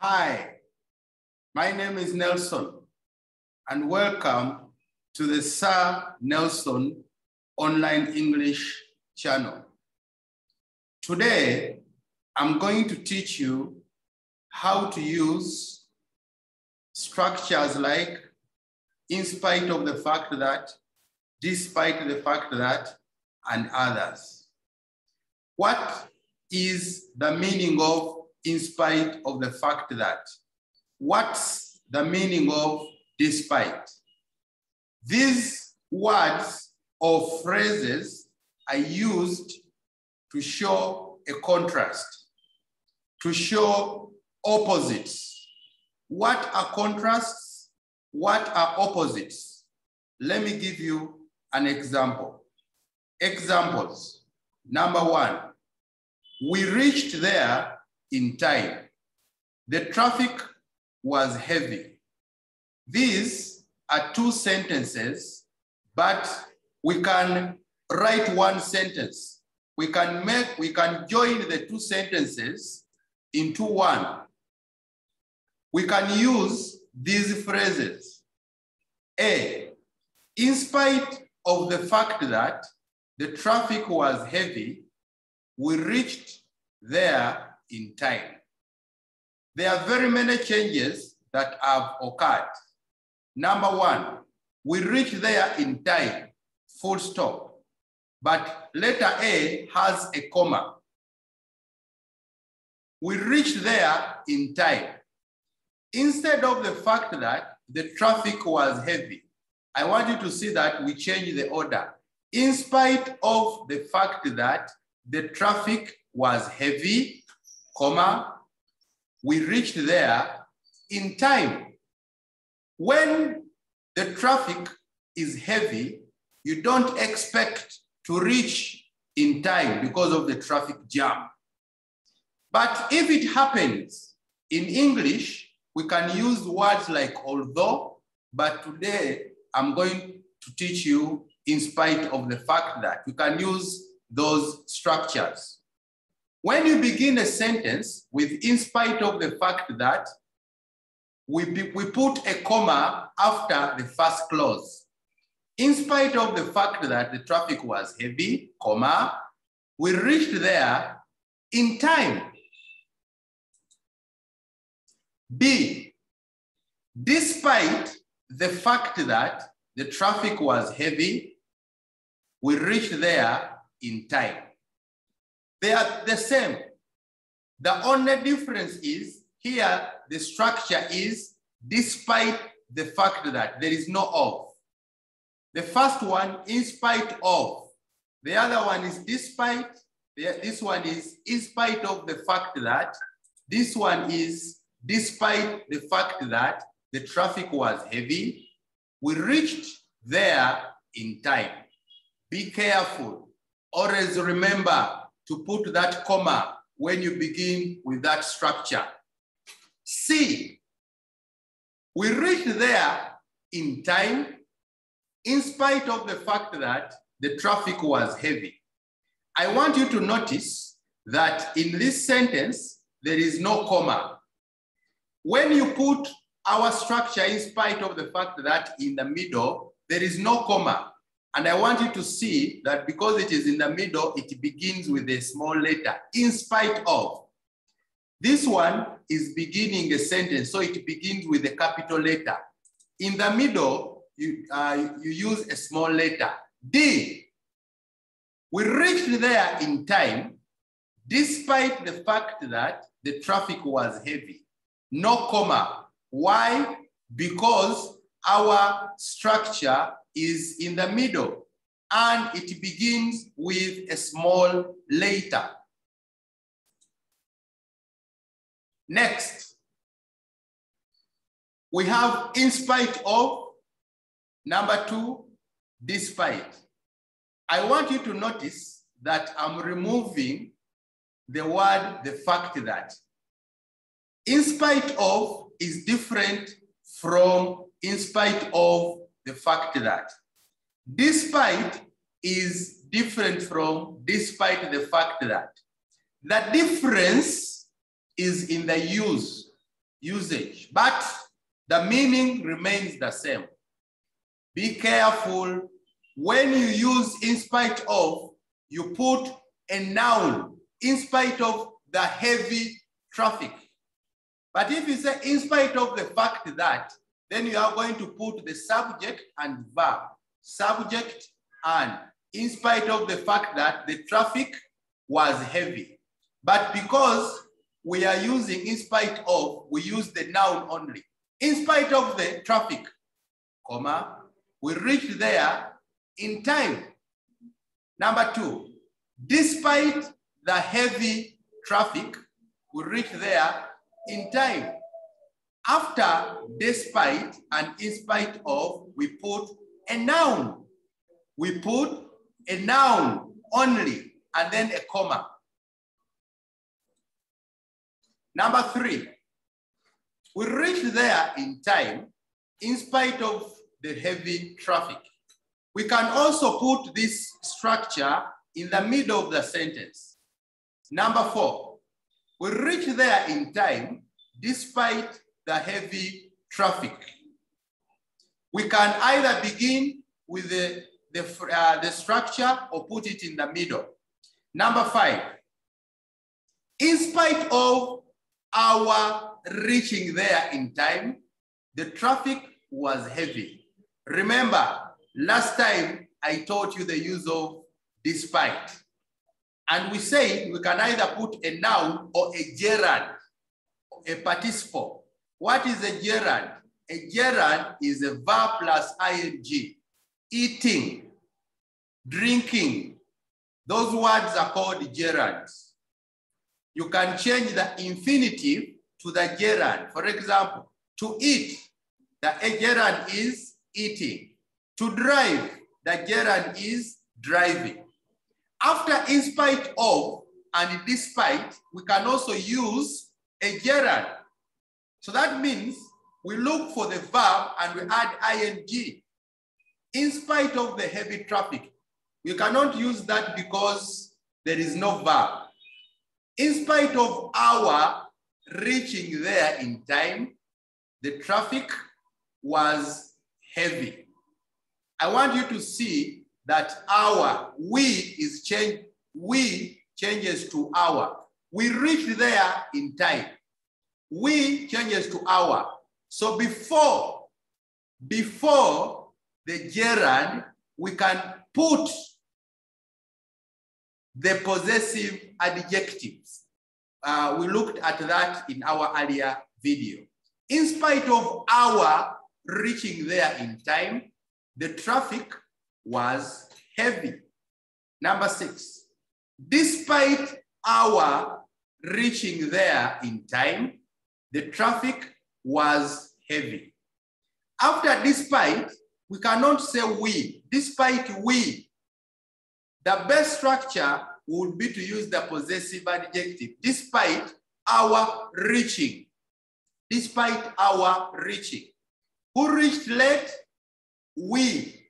Hi, my name is Nelson, and welcome to the Sir Nelson Online English channel. Today, I'm going to teach you how to use structures like in spite of the fact that, despite the fact that, and others. What is the meaning of in spite of the fact that? What's the meaning of despite? These words or phrases are used to show a contrast, to show opposites. What are contrasts? What are opposites? Let me give you an example. Examples. Number one, we reached there in time. The traffic was heavy. These are two sentences, but we can write one sentence. We can join the two sentences into one. We can use these phrases. A, in spite of the fact that the traffic was heavy, we reached there in time. There are very many changes that have occurred. Number one, we reached there in time, full stop. But letter A has a comma. We reached there in time. Instead of the fact that the traffic was heavy, I want you to see that we change the order. In spite of the fact that the traffic was heavy, comma, we reached there in time. When the traffic is heavy, you don't expect to reach in time because of the traffic jam. But if it happens in English, we can use words like although, but today I'm going to teach you in spite of the fact that. You can use those structures. When you begin a sentence with in spite of the fact that, we put a comma after the first clause. In spite of the fact that the traffic was heavy, comma, we reached there in time. B, despite the fact that the traffic was heavy, we reached there in time. They are the same. The only difference is here the structure is despite the fact that there is no of. The first one, in spite of. The other one is despite. This one is in spite of the fact that. This one is despite the fact that the traffic was heavy. We reached there in time. Be careful. Always remember to put that comma when you begin with that structure. C, we reached there in time in spite of the fact that the traffic was heavy. I want you to notice that in this sentence, there is no comma. When you put our structure in spite of the fact that in the middle, there is no comma. And I want you to see that because it is in the middle, it begins with a small letter, in spite of. This one is beginning a sentence, so it begins with a capital letter. In the middle, you use a small letter. D, we reached there in time, despite the fact that the traffic was heavy. No comma. Why? Because our structure is in the middle and it begins with a small letter. Next, we have in spite of. Number two, despite. I want you to notice that I'm removing the word, the fact that. In spite of is different from in spite of the fact that. Despite is different from despite the fact that. The difference is in the use. usage, but the meaning remains the same. Be careful when you use in spite of, you put a noun in spite of the heavy traffic. But if you say in spite of the fact that, then you are going to put the subject and verb. Subject and in spite of the fact that the traffic was heavy. But because we are using in spite of, we use the noun only. In spite of the traffic, comma, we reached there in time. Number 2, despite the heavy traffic, we reached there in time. After despite and in spite of, we put a noun. We put a noun only and then a comma. Number 3, we reached there in time in spite of the heavy traffic. We can also put this structure in the middle of the sentence. Number 4, we reached there in time despite the heavy traffic. We can either begin with the structure or put it in the middle. Number 5, in spite of our reaching there in time, the traffic was heavy. Remember, last time I taught you the use of despite. And we said we can either put a noun or a gerund, a participle. What is a gerund? A gerund is a verb plus ing. Eating, drinking, those words are called gerunds. You can change the infinitive to the gerund. For example, to eat, the gerund is eating. To drive, the gerund is driving. After in spite of and despite, we can also use a gerund. So that means we look for the verb and we add ing. In spite of the heavy traffic, we cannot use that because there is no verb. In spite of our reaching there in time, the traffic was heavy. I want you to see that our, we changes to our. We reached there in time. We changes to our. So before the gerund, we can put the possessive adjectives. We looked at that in our earlier video. In spite of our reaching there in time, the traffic was heavy. Number 6, despite our reaching there in time, the traffic was heavy. After despite, we cannot say we. Despite we, the best structure would be to use the possessive adjective. Despite our reaching. Despite our reaching. Who reached late? We.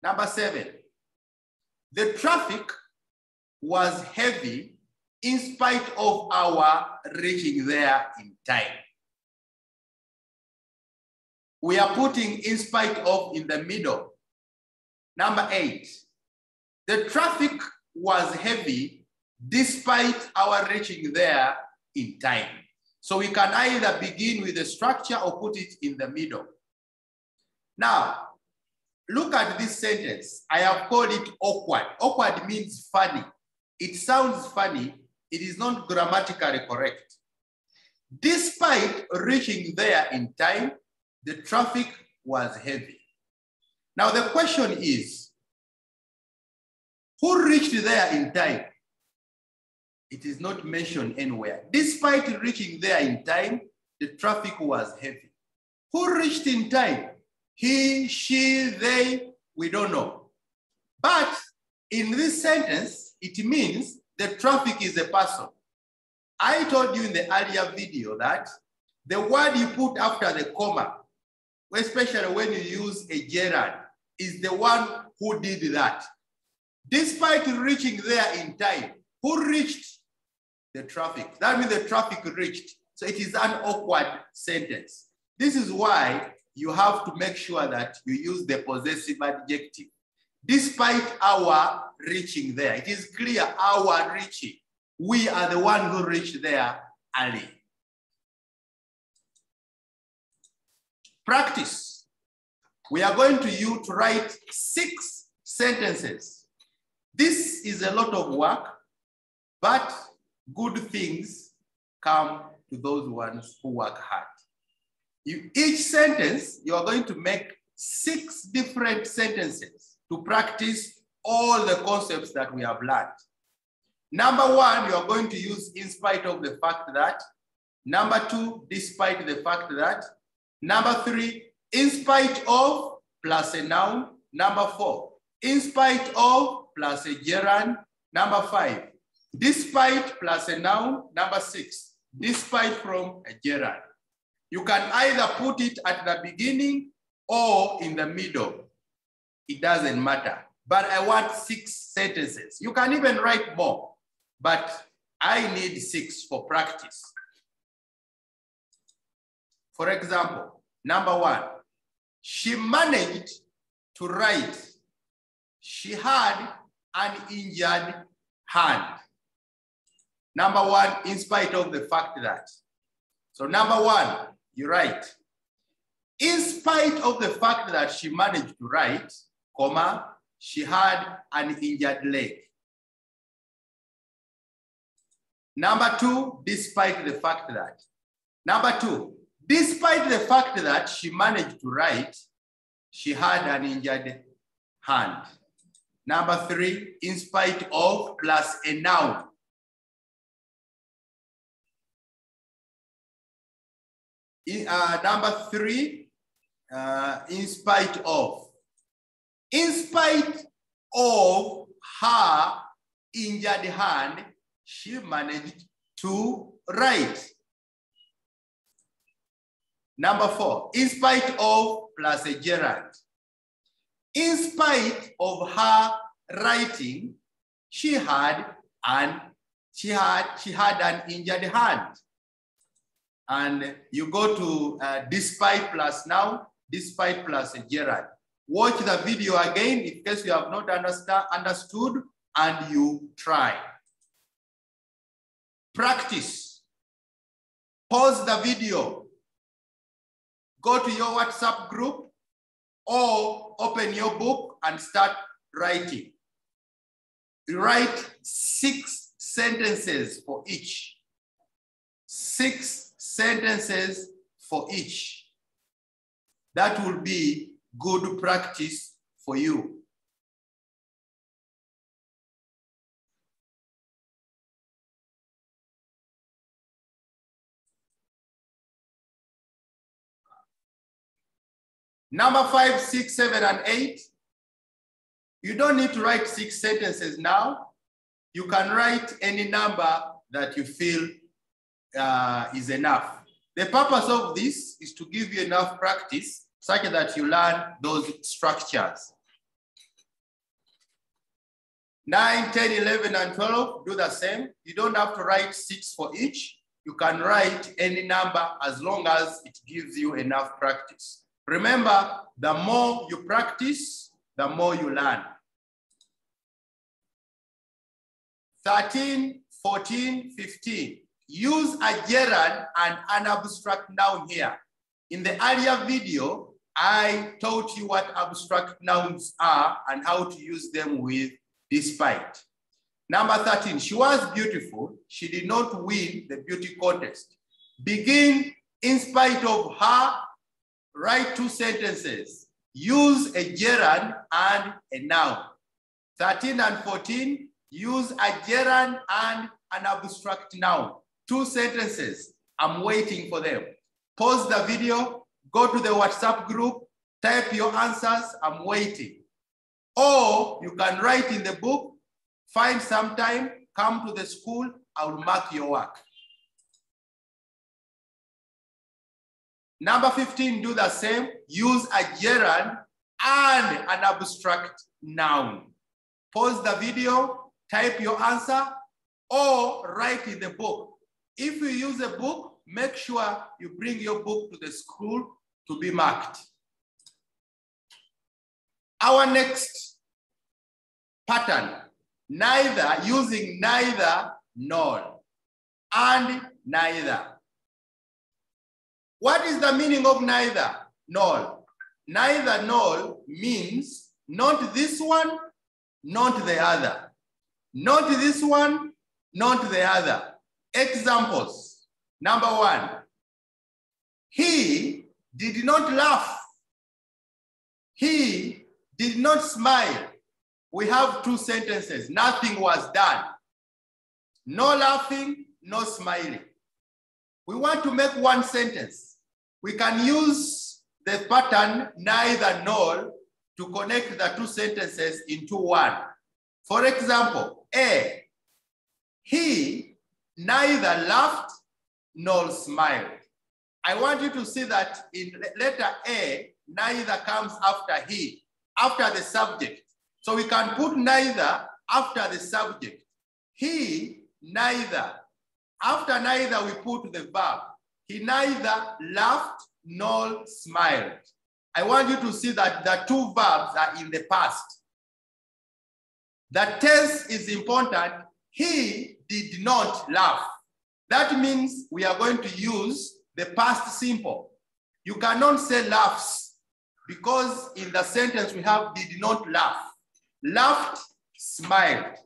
Number 7, the traffic was heavy in spite of our reaching there in time. We are putting in spite of in the middle. Number 8, the traffic was heavy despite our reaching there in time. So we can either begin with the structure or put it in the middle. Now, look at this sentence. I have called it awkward. Awkward means funny. It sounds funny. It is not grammatically correct. Despite reaching there in time, the traffic was heavy. Now the question is, who reached there in time? It is not mentioned anywhere. Despite reaching there in time, the traffic was heavy. Who reached in time? He, she, they, we don't know. But in this sentence, it means the traffic is a person. I told you in the earlier video that the word you put after the comma, especially when you use a gerund, is the one who did that. Despite reaching there in time, who reached? the traffic. That means the traffic reached. So it is an awkward sentence. This is why you have to make sure that you use the possessive adjective. Despite our reaching there, it is clear our reaching. We are the one who reached there early. Practice. We are going to write 6 sentences. This is a lot of work, but good things come to those ones who work hard. Each sentence, you are going to make 6 different sentences to practice all the concepts that we have learned. Number 1, you are going to use in spite of the fact that. Number 2, despite the fact that. Number 3, in spite of plus a noun. Number 4, in spite of plus a gerund. Number 5, despite plus a noun. Number 6, despite from a gerund. You can either put it at the beginning or in the middle. It doesn't matter. But I want 6 sentences. You can even write more, but I need 6 for practice. For example, number 1, she managed to write. She had an injured hand. Number 1, in spite of the fact that. So number 1, you write, in spite of the fact that she managed to write, comma, she had an injured leg. Number 2, despite the fact that. Number 2, despite the fact that she managed to write, she had an injured hand. Number 3, in spite of plus a noun. Number 3, in spite of. In spite of her injured hand, she managed to write. Number 4, in spite of plus a gerund. In spite of her writing, she had an injured hand. And you go to despite plus noun, despite plus a gerund. Watch the video again in case you have not understood, and you try. Practice. Pause the video. Go to your WhatsApp group or open your book and start writing. Write 6 sentences for each. 6 sentences for each. That will be good practice for you. Number 5, 6, 7, and 8. You don't need to write 6 sentences now. You can write any number that you feel is enough. The purpose of this is to give you enough practice such that you learn those structures. 9, 10, 11, and 12, do the same. You don't have to write 6 for each. You can write any number as long as it gives you enough practice. Remember, the more you practice, the more you learn. 13, 14, 15. Use a gerund and an abstract noun here. In the earlier video, I taught you what abstract nouns are and how to use them with despite. Number 13, she was beautiful. She did not win the beauty contest. Begin in spite of her. Write 2 sentences. Use a gerund and a noun. 13 and 14, use a gerund and an abstract noun. 2 sentences. I'm waiting for them. Pause the video, go to the WhatsApp group, type your answers, I'm waiting. Or you can write in the book, find some time, come to the school, I will mark your work. Number 15, do the same. Use a gerund and an abstract noun. Pause the video, type your answer, or write in the book. If you use a book, make sure you bring your book to the school to be marked. Our next pattern, neither, using neither nor and neither. What is the meaning of neither nor? Neither nor means not this one, not the other. Not this one, not the other. Examples. Number one, he did not laugh. He did not smile. We have two sentences. Nothing was done. No laughing, no smiling. We want to make one sentence. We can use the pattern neither nor to connect the two sentences into one. For example, A, he neither laughed nor smiled. I want you to see that in letter A, neither comes after he, after the subject. So we can put neither after the subject. He neither. After neither, we put the verb. He neither laughed nor smiled. I want you to see that the two verbs are in the past. The tense is important. He did not laugh. That means we are going to use the past simple. You cannot say laughs because in the sentence we have did not laugh. Laughed, smiled.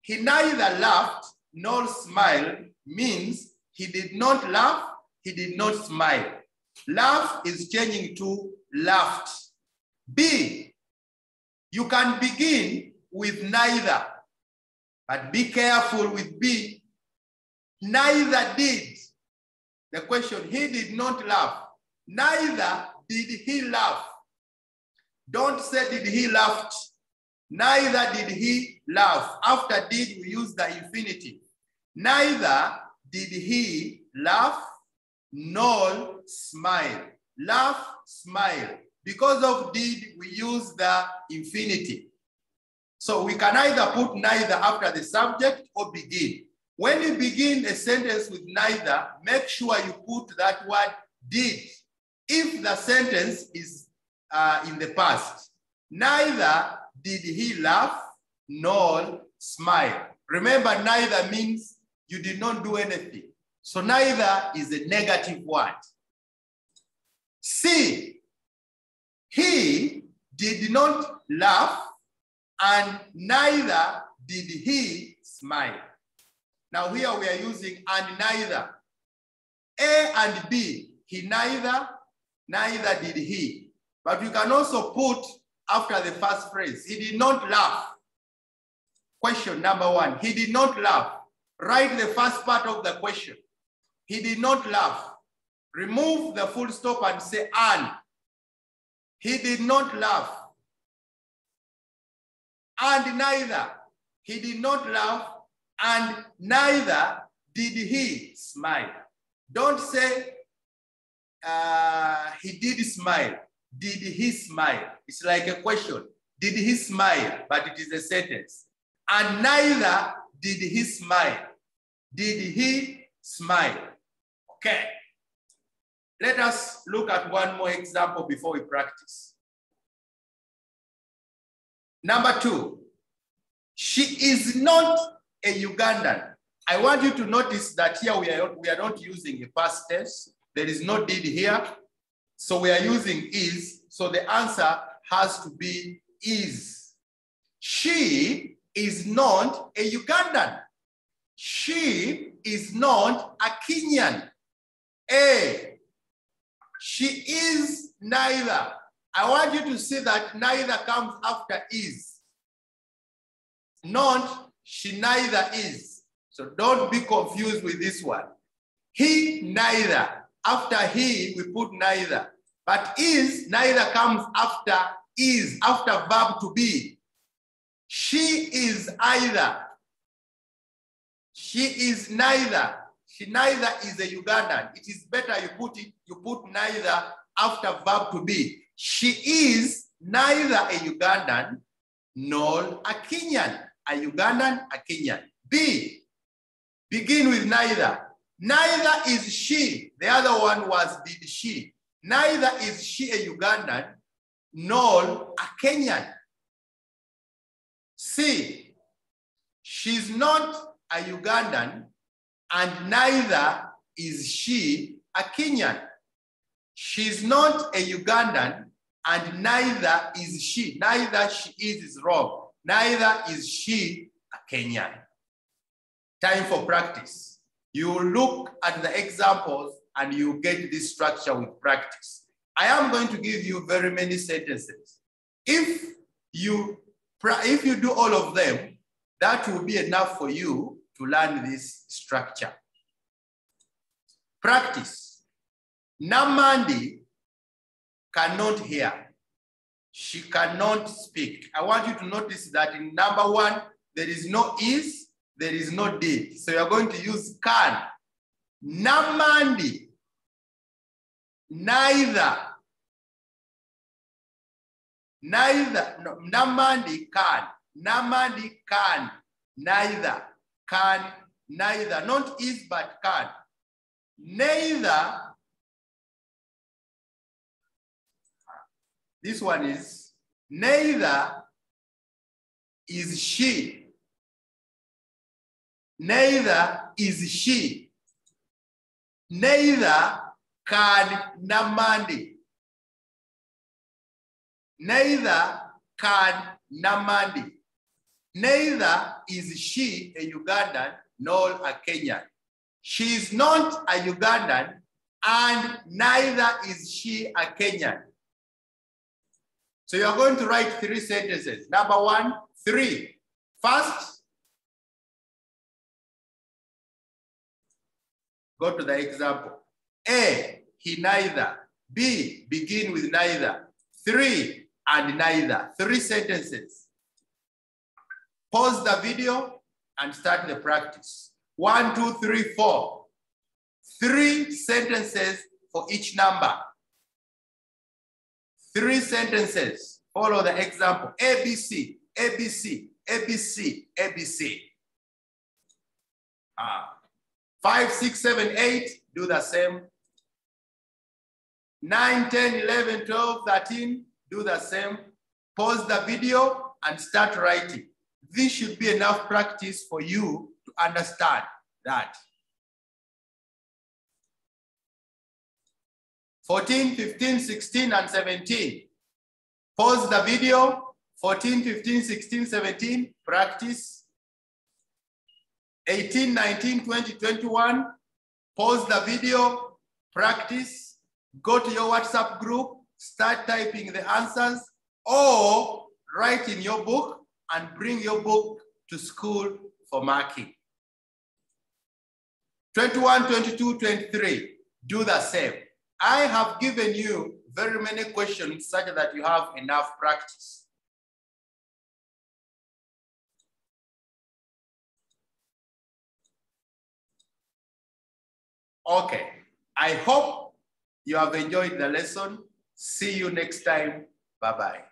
He neither laughed nor smiled means he did not laugh, he did not smile. Laugh is changing to laughed. B, you can begin with neither, but be careful with B. Neither did. The question, he did not laugh. Neither did he laugh. Don't say did he laughed. Neither did he laugh. After did, we use the infinitive. Neither did he laugh nor smile. Laugh, smile. Because of did, we use the infinitive. So we can either put neither after the subject or begin. When you begin a sentence with neither, make sure you put that word did. If the sentence is in the past, neither did he laugh nor smile. Remember, neither means you did not do anything. So neither is a negative word. C, he did not laugh and neither did he smile. Now here we are using and neither. A and B, he neither did he. But you can also put after the first phrase, he did not laugh. Question number one, he did not laugh. Write the first part of the question. He did not laugh. Remove the full stop and say and. He did not laugh. And neither. He did not laugh and neither did he smile. Don't say he did smile. Did he smile? It's like a question. Did he smile? But it is a sentence. And neither did he smile. Did he smile? Okay. Let us look at one more example before we practice. Number two, she is not a Ugandan. I want you to notice that here we are not using a past tense. There is no did here. So we are using is. So the answer has to be is. She is not a Ugandan. She is not a Kenyan. A. She is neither. I want you to see that neither comes after is. Not she neither is. So don't be confused with this one. He neither. After he, we put neither. But is, neither comes after is, after verb to be. She is either. She is neither. She neither is a Ugandan. It is better you put neither after verb to be. She is neither a Ugandan nor a Kenyan. A Ugandan, a Kenyan. B, Begin with neither. Neither is she. The other one was did she. Neither is she a Ugandan nor a Kenyan. C, she's not a Ugandan and neither is she a Kenyan. She's not a Ugandan and neither is she. Neither she is wrong. Neither is she a Kenyan. Time for practice. You will look at the examples and you get this structure with practice. I am going to give you very many sentences. If you do all of them, that will be enough for you to learn this structure. Practice. Namandi cannot hear. She cannot speak. I want you to notice that in number one, there is no is, there is no did. So you're going to use can. Namandi. Neither. Neither. No, Namandi can. Namandi can. Neither. Can. Neither. Not is, but can. Neither. This one is neither is she. Neither is she. Neither can Namandi. Neither can Namandi. Neither is she a Ugandan nor a Kenyan. She is not a Ugandan and neither is she a Kenyan. So you're going to write 3 sentences. Number 1, 3. First, go to the example. A, he neither. B, begin with neither. 3, and neither. 3 sentences. Pause the video and start the practice. 1, 2, 3, 4. 3 sentences for each number. 3 sentences. Follow the example. ABC, ABC, ABC, ABC. 5, 6, 7, 8. Do the same. 9, 10, 11, 12, 13. Do the same. Pause the video and start writing. This should be enough practice for you to understand that. 14, 15, 16, and 17. Pause the video. 14, 15, 16, 17. Practice. 18, 19, 20, 21. Pause the video. Practice. Go to your WhatsApp group. Start typing the answers or write in your book and bring your book to school for marking. 21, 22, 23. Do the same. I have given you very many questions such that you have enough practice. Okay, I hope you have enjoyed the lesson. See you next time. Bye-bye.